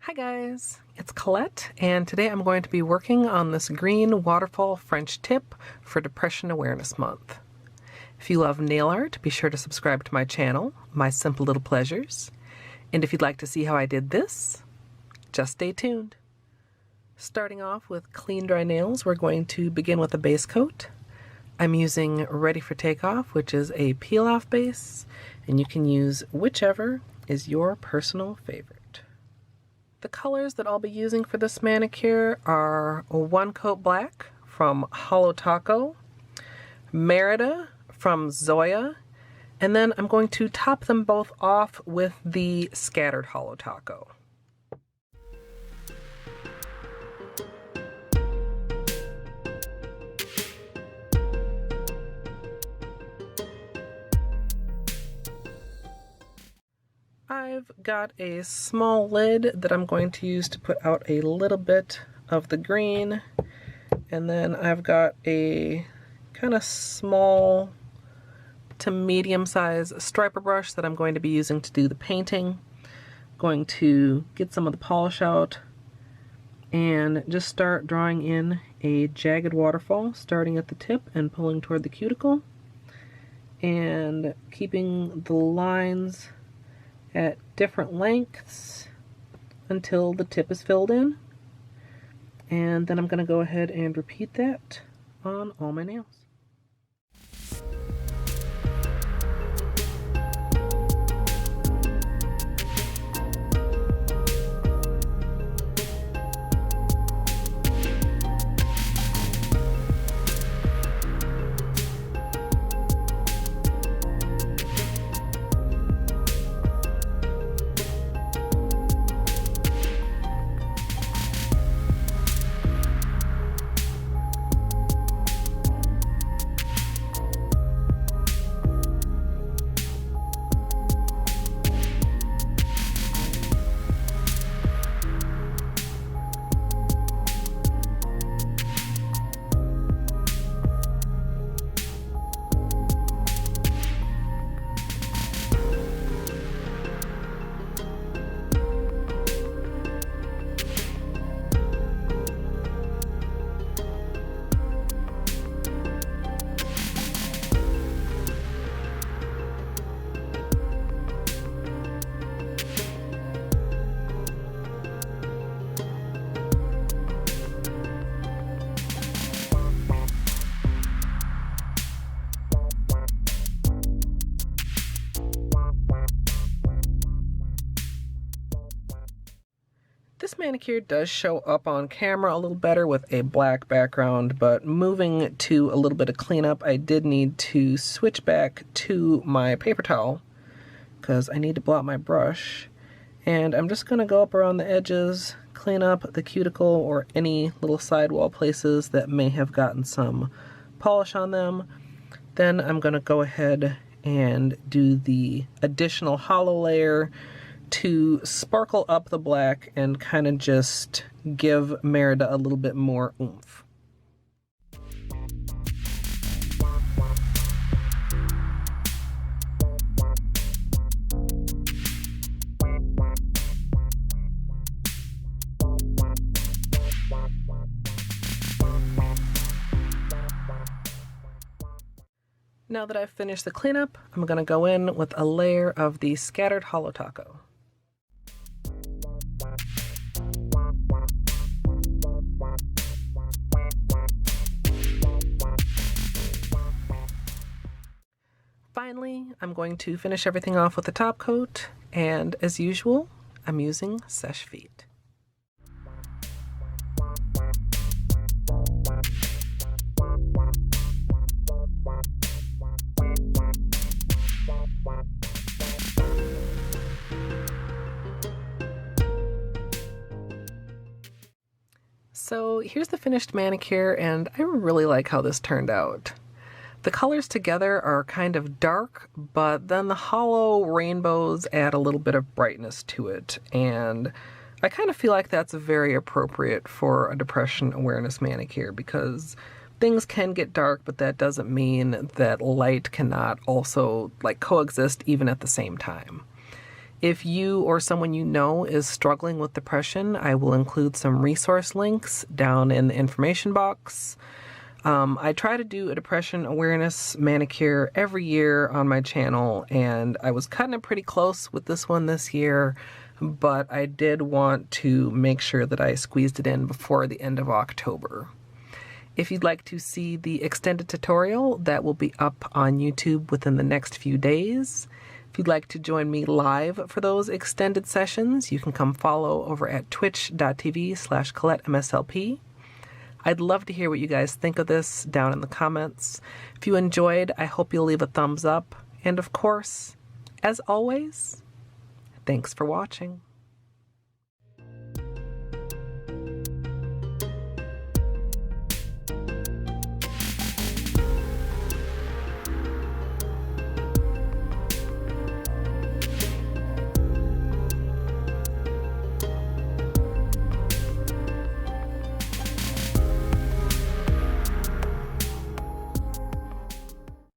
Hi guys, it's Colette, and today I'm going to be working on this Green Waterfall French Tip for Depression Awareness Month. If you love nail art, be sure to subscribe to my channel, My Simple Little Pleasures. And if you'd like to see how I did this, just stay tuned. Starting off with clean dry nails, we're going to begin with a base coat. I'm using Ready for Takeoff, which is a peel-off base, and you can use whichever is your personal favorite. The colors that I'll be using for this manicure are One Coat Black from Holo, Merida from Zoya, and then I'm going to top them both off with the Scattered Holo. I've got a small lid that I'm going to use to put out a little bit of the green, and then I've got a kind of small to medium size striper brush that I'm going to be using to do the painting. Going to get some of the polish out and just start drawing in a jagged waterfall, starting at the tip and pulling toward the cuticle, and keeping the lines at different lengths until the tip is filled in. And then I'm going to go ahead and repeat that on all my nails. This manicure does show up on camera a little better with a black background, but moving to a little bit of cleanup, I did need to switch back to my paper towel because I need to blot my brush. And I'm just going to go up around the edges, clean up the cuticle or any little sidewall places that may have gotten some polish on them. Then I'm going to go ahead and do the additional holo layer to sparkle up the black and kind of just give Merida a little bit more oomph. Now that I've finished the cleanup, I'm going to go in with a layer of the Scattered Holo. Finally, I'm going to finish everything off with a top coat, and as usual, I'm using Seche Vite. So here's the finished manicure, and I really like how this turned out. The colors together are kind of dark, but then the holo rainbows add a little bit of brightness to it, and I kind of feel like that's very appropriate for a depression awareness manicure because things can get dark, but that doesn't mean that light cannot also coexist even at the same time. If you or someone you know is struggling with depression, I will include some resource links down in the information box. I try to do a depression awareness manicure every year on my channel, and I was cutting it pretty close with this one this year, but I did want to make sure that I squeezed it in before the end of October. If you'd like to see the extended tutorial, that will be up on YouTube within the next few days. If you'd like to join me live for those extended sessions, you can come follow over at twitch.tv/ColetteMSLP. I'd love to hear what you guys think of this down in the comments. If you enjoyed, I hope you'll leave a thumbs up. And of course, as always, thanks for watching.